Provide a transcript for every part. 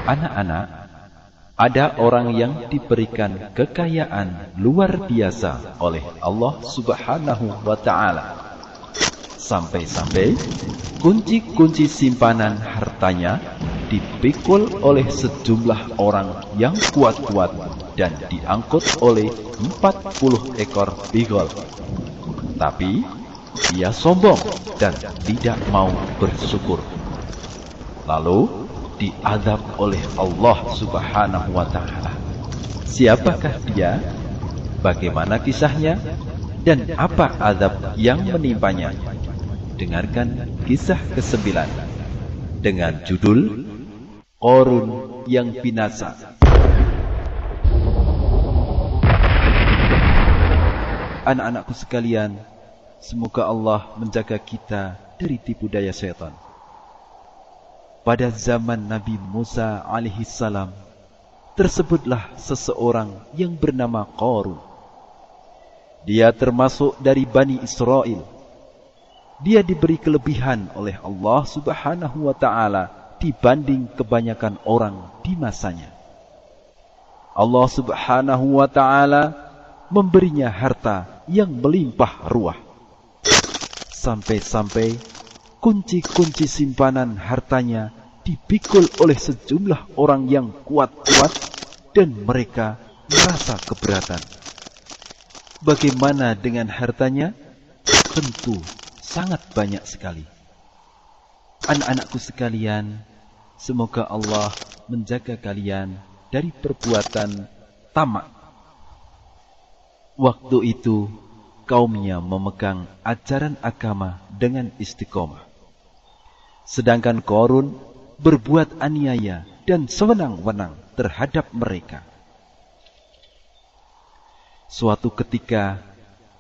Anak-anak, ada orang yang diberikan kekayaan luar biasa oleh Allah Subhanahu wa Ta'ala. Sampai-sampai kunci-kunci simpanan hartanya dipikul oleh sejumlah orang yang kuat-kuat dan diangkut oleh 40 ekor bigol. Tapi ia sombong dan tidak mau bersyukur. Lalu diazab oleh Allah Subhanahu wa Ta'ala. Siapakah dia? Bagaimana kisahnya? Dan apa azab yang menimpanya? Dengarkan kisah ke-9 dengan judul Qarun yang binasa. Anak-anakku sekalian, semoga Allah menjaga kita dari tipu daya syaitan. Pada zaman Nabi Musa alaihissalam, tersebutlah seseorang yang bernama Qarun. Dia termasuk dari Bani Israel. Dia diberi kelebihan oleh Allah Subhanahu wa Ta'ala dibanding kebanyakan orang di masanya. Allah Subhanahu wa Ta'ala memberinya harta yang melimpah ruah. Sampai-sampai kunci-kunci simpanan hartanya dipikul oleh sejumlah orang yang kuat-kuat dan mereka merasa keberatan. Bagaimana dengan hartanya? Tentu sangat banyak sekali. Anak-anakku sekalian, semoga Allah menjaga kalian dari perbuatan tamak. Waktu itu kaumnya memegang ajaran agama dengan istiqomah. Sedangkan Qarun berbuat aniaya dan sewenang-wenang terhadap mereka. Suatu ketika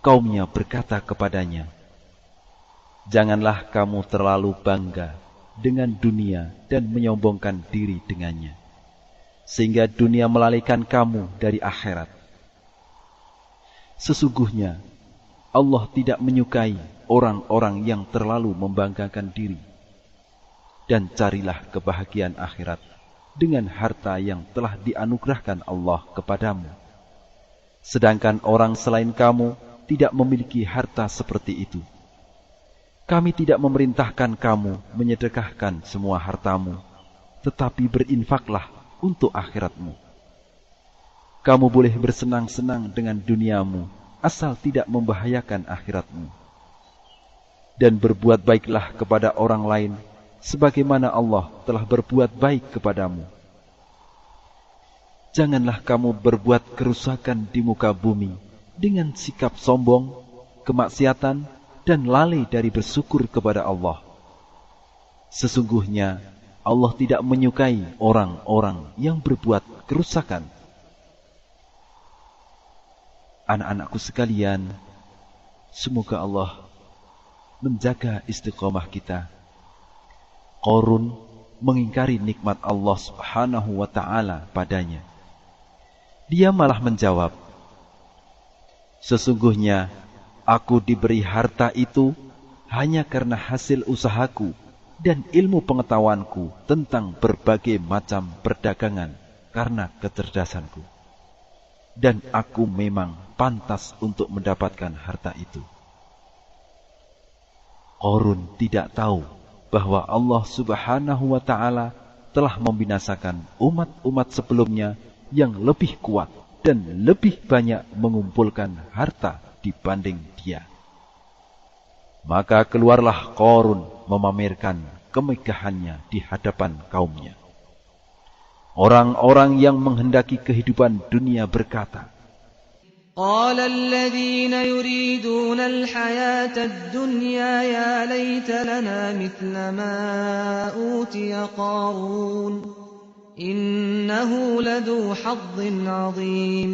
kaumnya berkata kepadanya, "Janganlah kamu terlalu bangga dengan dunia dan menyombongkan diri dengannya, sehingga dunia melalaikan kamu dari akhirat. Sesungguhnya Allah tidak menyukai orang-orang yang terlalu membanggakan diri. Dan carilah kebahagiaan akhirat dengan harta yang telah dianugerahkan Allah kepadamu. Sedangkan orang selain kamu tidak memiliki harta seperti itu. Kami tidak memerintahkan kamu menyedekahkan semua hartamu, tetapi berinfaklah untuk akhiratmu. Kamu boleh bersenang-senang dengan duniamu, asal tidak membahayakan akhiratmu. Dan berbuat baiklah kepada orang lain, sebagaimana Allah telah berbuat baik kepadamu. Janganlah kamu berbuat kerusakan di muka bumi dengan sikap sombong, kemaksiatan, dan lalai dari bersyukur kepada Allah. Sesungguhnya Allah tidak menyukai orang-orang yang berbuat kerusakan." Anak-anakku sekalian, semoga Allah menjaga istiqomah kita. Qarun mengingkari nikmat Allah Subhanahu wa Ta'ala padanya. Dia malah menjawab, "Sesungguhnya aku diberi harta itu hanya karena hasil usahaku dan ilmu pengetahuanku tentang berbagai macam perdagangan karena kecerdasanku. Dan aku memang pantas untuk mendapatkan harta itu." Qarun tidak tahu bahwa Allah Subhanahu wa Ta'ala telah membinasakan umat-umat sebelumnya yang lebih kuat dan lebih banyak mengumpulkan harta dibanding dia. Maka keluarlah Qarun memamerkan kemegahannya di hadapan kaumnya. Orang-orang yang menghendaki kehidupan dunia berkata, قال الذين يريدون الحياة الدنيا يا ليت لنا مثل ما أوتي قارون إنه لذو حظ عظيم.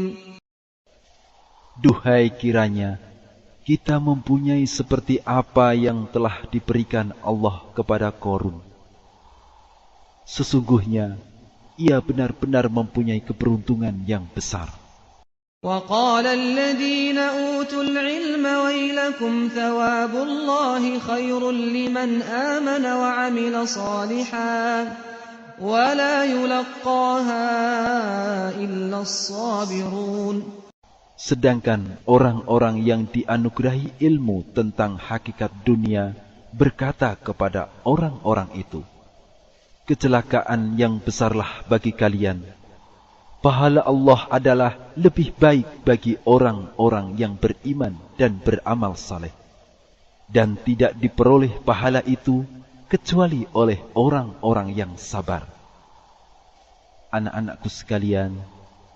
Duhai kiranya kita mempunyai seperti apa yang telah diberikan Allah kepada Qarun. Sesungguhnya ia benar-benar mempunyai keberuntungan yang besar. وقال الذين أوتوا العلم ويلكم ثواب الله خير لمن آمن وعمل صالحا ولا يلقاها إلا الصابرون. Sedangkan orang-orang yang dianugerahi ilmu tentang hakikat dunia berkata kepada orang-orang itu, kecelakaan yang besarlah bagi kalian. Pahala Allah adalah lebih baik bagi orang-orang yang beriman dan beramal saleh. Dan tidak diperoleh pahala itu kecuali oleh orang-orang yang sabar. Anak-anakku sekalian,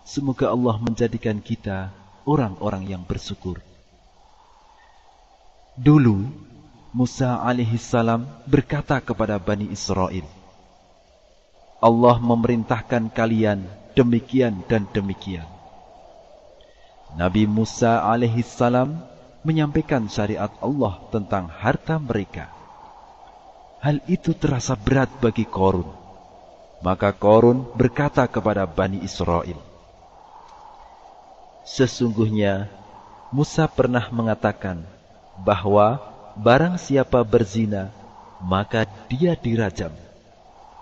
semoga Allah menjadikan kita orang-orang yang bersyukur. Dulu, Musa alaihissalam berkata kepada Bani Israel, Allah memerintahkan kalian demikian dan demikian. Nabi Musa alaihissalam menyampaikan syariat Allah tentang harta mereka. Hal itu terasa berat bagi Qarun. Maka Qarun berkata kepada Bani Israel, sesungguhnya Musa pernah mengatakan bahwa barang siapa berzina, maka dia dirajam.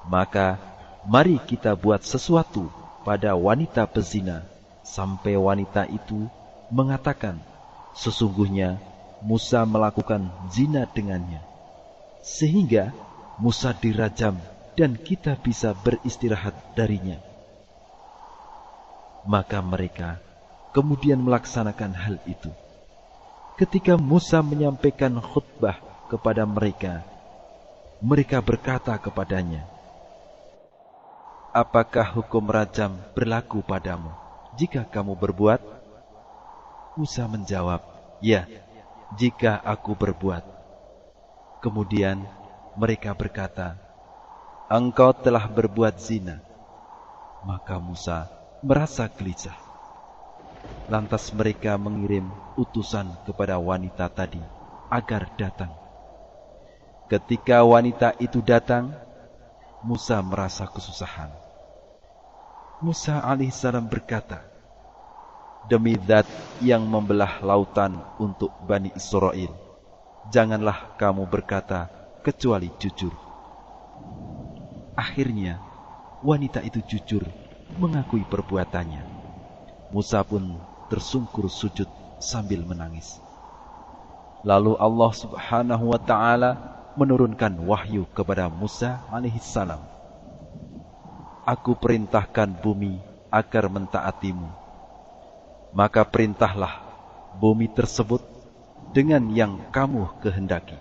Maka mari kita buat sesuatu pada wanita pezina, sampai wanita itu mengatakan, sesungguhnya Musa melakukan zina dengannya. Sehingga Musa dirajam dan kita bisa beristirahat darinya. Maka mereka kemudian melaksanakan hal itu. Ketika Musa menyampaikan khutbah kepada mereka, mereka berkata kepadanya, apakah hukum rajam berlaku padamu jika kamu berbuat? Musa menjawab, ya, jika aku berbuat. Kemudian mereka berkata, engkau telah berbuat zina. Maka Musa merasa gelisah. Lantas mereka mengirim utusan kepada wanita tadi agar datang. Ketika wanita itu datang, Musa merasa kesusahan. Musa alaihissalam berkata, demi Zat yang membelah lautan untuk Bani Israel, janganlah kamu berkata kecuali jujur. Akhirnya wanita itu jujur mengakui perbuatannya. Musa pun tersungkur sujud sambil menangis. Lalu Allah subhanahu wa ta'ala menurunkan wahyu kepada Musa alaihissalam. Aku perintahkan bumi agar mentaatimu. Maka perintahlah bumi tersebut dengan yang kamu kehendaki.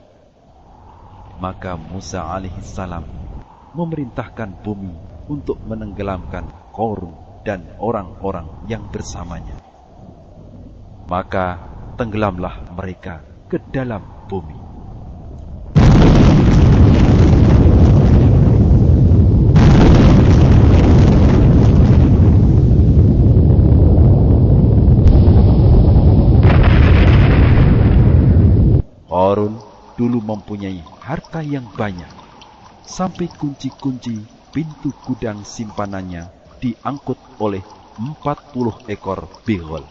Maka Musa alaihissalam memerintahkan bumi untuk menenggelamkan Qarun dan orang-orang yang bersamanya. Maka tenggelamlah mereka ke dalam bumi. Qarun dulu mempunyai harta yang banyak, sampai kunci-kunci pintu gudang simpanannya diangkut oleh 40 ekor bihol.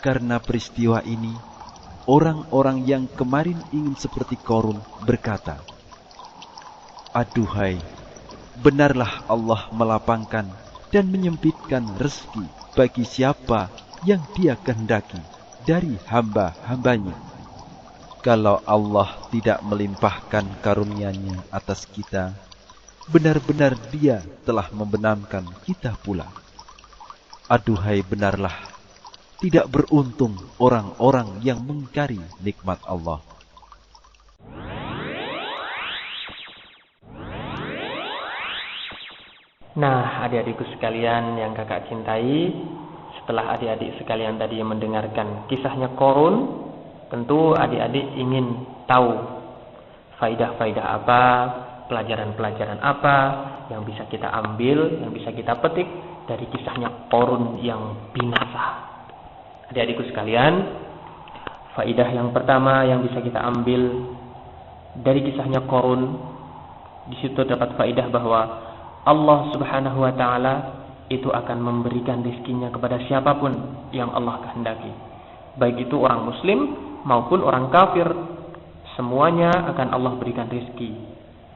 Karena peristiwa ini, orang-orang yang kemarin ingin seperti Qarun berkata, aduhai, benarlah Allah melapangkan dan menyempitkan rezeki bagi siapa yang Dia kehendaki dari hamba-hambanya. Kalau Allah tidak melimpahkan karunia-Nya atas kita, benar-benar Dia telah membenamkan kita pula. Aduhai, benarlah tidak beruntung orang-orang yang mengingkari nikmat Allah. Nah, adik-adikku sekalian yang kakak cintai, setelah adik-adik sekalian tadi mendengarkan kisahnya Qarun, tentu adik-adik ingin tahu faidah-faidah apa, pelajaran-pelajaran apa yang bisa kita ambil, yang bisa kita petik dari kisahnya Qarun yang binasa. Adik-adikku sekalian, faidah yang pertama yang bisa kita ambil dari kisahnya Qarun, di situ dapat faidah bahwa Allah Subhanahu wa taala itu akan memberikan rezekinya kepada siapapun yang Allah kehendaki. Baik itu orang muslim maupun orang kafir, semuanya akan Allah berikan rezeki.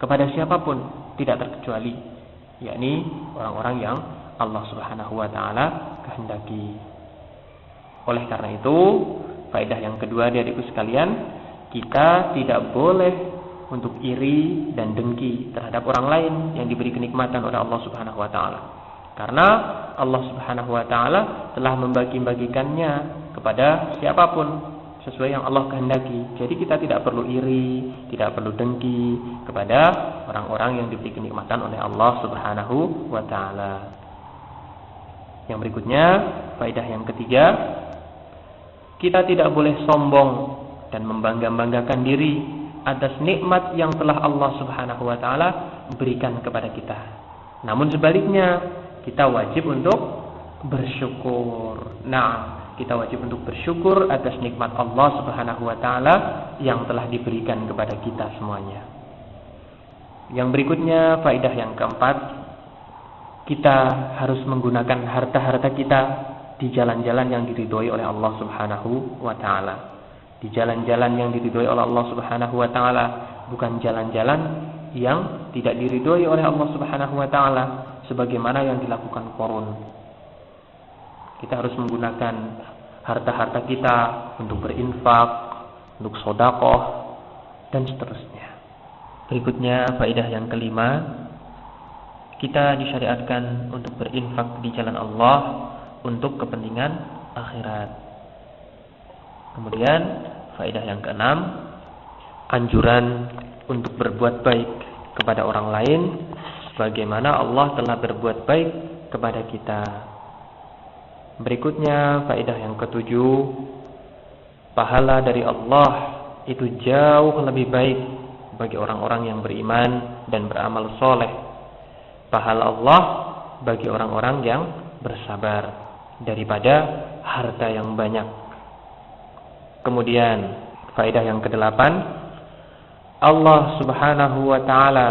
kepada siapapun tidak terkecuali, yakni orang-orang yang Allah Subhanahu wa taala kehendaki. Oleh karena itu, faedah yang kedua adik-adikku sekalian, kita tidak boleh untuk iri dan dengki terhadap orang lain yang diberi kenikmatan oleh Allah Subhanahu wa taala. Karena Allah Subhanahu wa taala telah membagi-bagikannya kepada siapapun sesuai yang Allah kehendaki. Jadi kita tidak perlu iri, tidak perlu dengki kepada orang-orang yang diberi kenikmatan oleh Allah Subhanahu wa taala. Yang berikutnya, faedah yang ketiga, kita tidak boleh sombong dan membangga-banggakan diri atas nikmat yang telah Allah Subhanahu wa taala berikan kepada kita. Namun sebaliknya, kita wajib untuk bersyukur. Kita wajib untuk bersyukur atas nikmat Allah Subhanahu wa taala yang telah diberikan kepada kita semuanya. Yang berikutnya, faedah yang keempat, kita harus menggunakan harta-harta kita di jalan-jalan yang diridhoi oleh Allah Subhanahu wa taala. Di jalan-jalan yang diridhoi oleh Allah Subhanahu wa taala, bukan jalan-jalan yang tidak diridhoi oleh Allah Subhanahu wa taala sebagaimana yang dilakukan Qarun. Kita harus menggunakan harta-harta kita untuk berinfak, untuk sedekah, dan seterusnya. Berikutnya, faedah yang kelima, kita disyariatkan untuk berinfak di jalan Allah untuk kepentingan akhirat. Kemudian, faedah yang keenam, anjuran untuk berbuat baik kepada orang lain sebagaimana Allah telah berbuat baik kepada kita. Berikutnya, faedah yang ketujuh, pahala dari Allah itu jauh lebih baik bagi orang-orang yang beriman dan beramal soleh. Pahala Allah bagi orang-orang yang bersabar daripada harta yang banyak. Kemudian, faedah yang kedelapan, Allah Subhanahu wa taala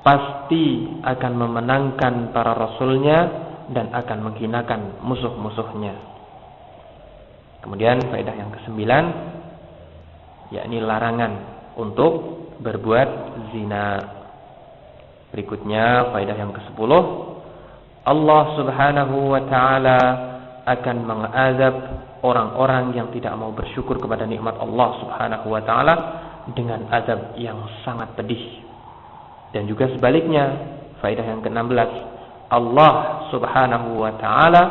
pasti akan memenangkan para rasulnya dan akan menghinakan musuh-musuhnya. Kemudian faedah yang kesembilan, yakni larangan untuk berbuat zina. Berikutnya faedah yang ke-10, Allah Subhanahu wa taala akan mengazab orang-orang yang tidak mau bersyukur kepada nikmat Allah Subhanahu wa taala dengan azab yang sangat pedih. Dan juga sebaliknya, faedah yang ke-16, Allah Subhanahu wa taala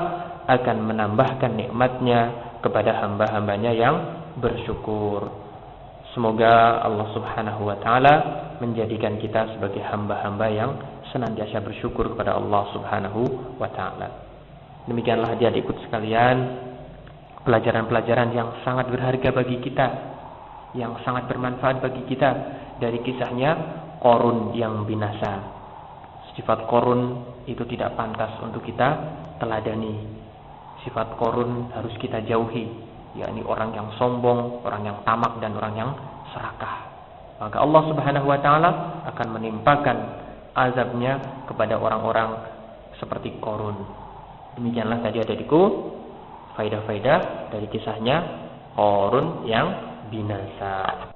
akan menambahkan nikmatnya kepada hamba-hambanya yang bersyukur. Semoga Allah Subhanahu wa taala menjadikan kita sebagai hamba-hamba yang senantiasa bersyukur kepada Allah Subhanahu wa taala. Demikianlah adik-adikku sekalian, pelajaran-pelajaran yang sangat berharga bagi kita, yang sangat bermanfaat bagi kita dari kisahnya Qarun yang binasa. Sifat Qarun itu tidak pantas untuk kita teladani. Sifat Qarun harus kita jauhi, yakni orang yang sombong, orang yang tamak, dan orang yang serakah. Maka Allah Subhanahu wa taala akan menimpakan azabnya kepada orang-orang seperti Qarun. Demikianlah tadi adikku faidah-faidah dari kisahnya Qarun yang binasa.